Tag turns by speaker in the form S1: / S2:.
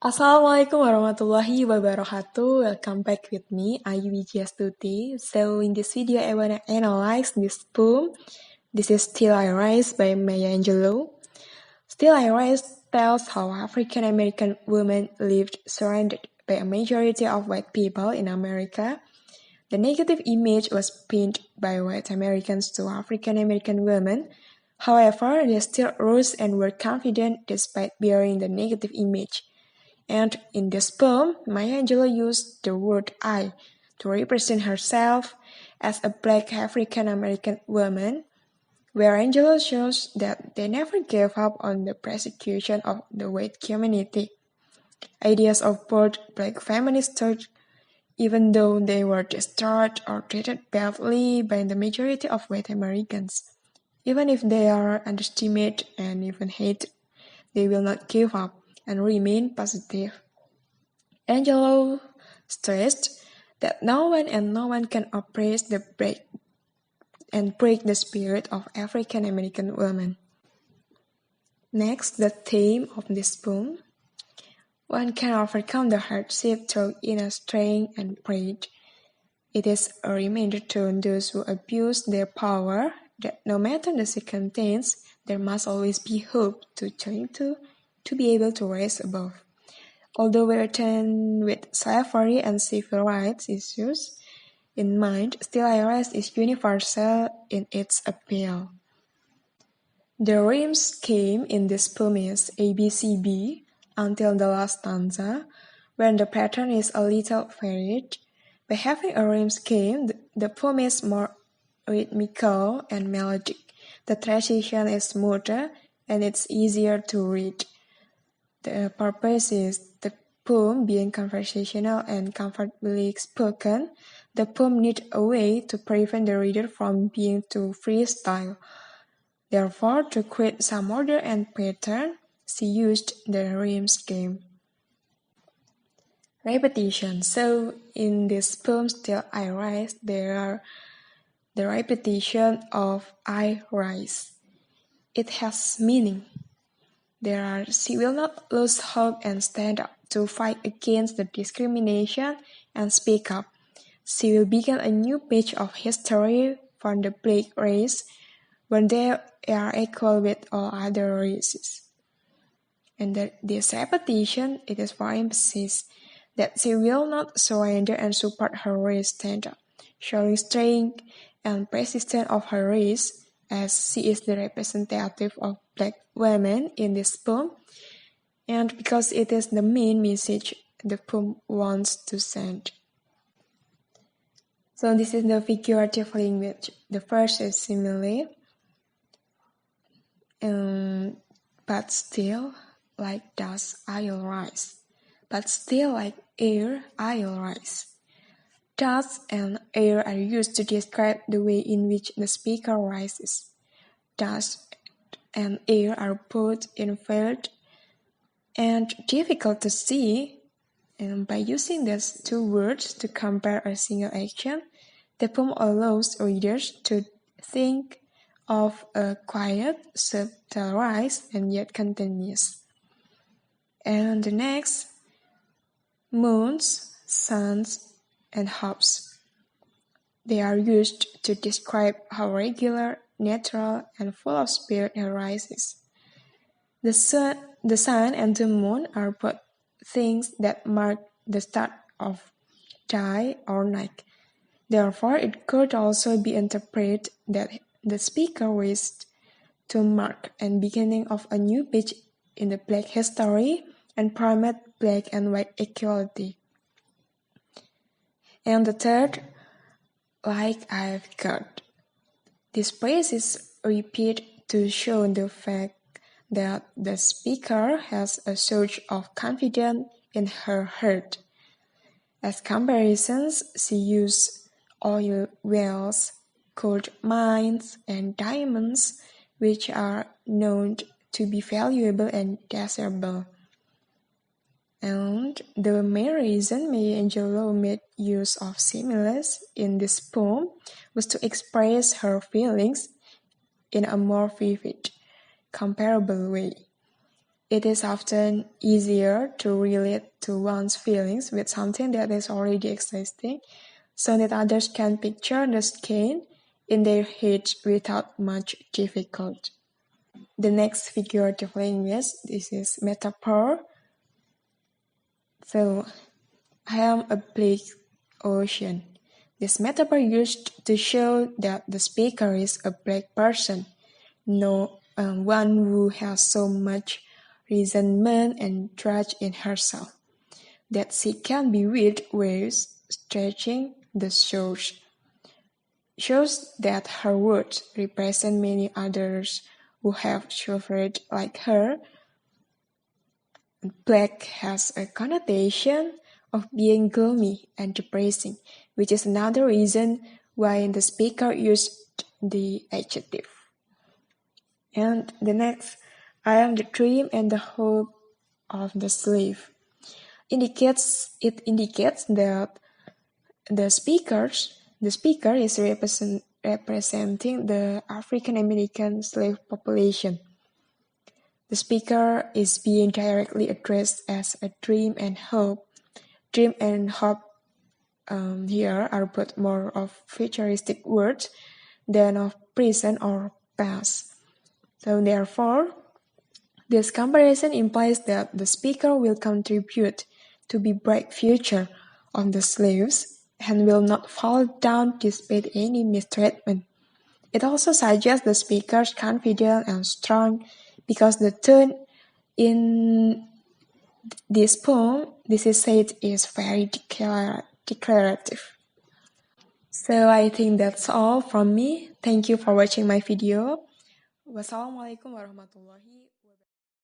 S1: Assalamualaikum warahmatullahi wabarakatuh. Welcome back with me, Ayu Wijiastuti. So in this video, I wanna analyze this poem. This is Still I Rise by Angelou. Still I Rise tells how African American women lived surrounded by a majority of white people in America. The negative image was pinned by white Americans to African American women. However, they still rose and were confident despite bearing the negative image. And in this poem, Maya Angelou used the word I to represent herself as a black African American woman, where Angelou shows that they never gave up on the persecution of the white community. Ideas of both black feminists stood, even though they were destroyed or treated badly by the majority of white Americans. Even if they are underestimated and even hated, they will not give up and remain positive. Angelou stressed that no one can oppress the break the spirit of African American women. Next, the theme of this poem. One can overcome the hardship through inner strength and pride. It is a reminder to those who abuse their power that no matter the circumstance, there must always be hope to turn to be able to rise above. Although we return with slavery and civil rights issues in mind, Still I Rise is universal in its appeal. The rhymes scheme in this poem is ABCB until the last stanza, when the pattern is a little varied. By having a rhyme scheme, the poem is more rhythmical and melodic. The transition is smoother and it's easier to read. The purpose is the poem being conversational and comfortably spoken. The poem needs a way to prevent the reader from being too freestyle. Therefore, to create some order and pattern, she used the rhyme scheme. Repetition. So in this poem, Still I Rise, there are the repetition of I rise. It has meaning. She will not lose hope and stand up to fight against the discrimination and speak up. She will begin a new page of history for the black race when they are equal with all other races. And this repetition, it is for emphasis that she will not surrender and support her race stand up, showing strength and persistence of her race, as she is the representative of black women in this poem, and because it is the main message the poem wants to send. So this is the figurative language. The first is simile, but still like dust I'll rise, but still like air I'll rise. Dust and air are used to describe the way in which the speaker rises. Dust and air are both inferred and difficult to see, and by using these two words to compare a single action, the poem allows readers to think of a quiet, subtle rise and yet continuous. And the next, moons, suns, and hops. They are used to describe how regular, natural, and full of spirit it rises. The sun and the moon are both things that mark the start of day or night. Therefore, it could also be interpreted that the speaker wished to mark the beginning of a new page in the black history and promote black and white equality. And the third, like I've got. This phrase is repeated to show the fact that the speaker has a surge of confidence in her heart. As comparisons, she used oil wells, gold mines, and diamonds, which are known to be valuable and desirable. And the main reason Maya Angelou made use of similes in this poem was to express her feelings in a more vivid, comparable way. It is often easier to relate to one's feelings with something that is already existing, so that others can picture the skin in their heads without much difficulty. The next figurative language, this is metaphor. So, I am a big ocean. This metaphor used to show that the speaker is a black person, no one who has so much resentment and trust in herself that she can be with waves stretching the shores. Shows that her words represent many others who have suffered like her. Black has a connotation of being gloomy and depressing, which is another reason why the speaker used the adjective. And the next, I am the dream and the hope of the slave. It indicates that the speaker is representing the African American slave population. The speaker is being directly addressed as a dream and hope. Dream and hope here are both more of futuristic words than of present or past. So therefore, this comparison implies that the speaker will contribute to the bright future of the slaves and will not fall down despite any mistreatment. It also suggests the speaker's confident and strong because the tone in this poem, this is said, is very declarative. So I think that's all from me. Thank you for watching my video. Wassalamualaikum warahmatullahi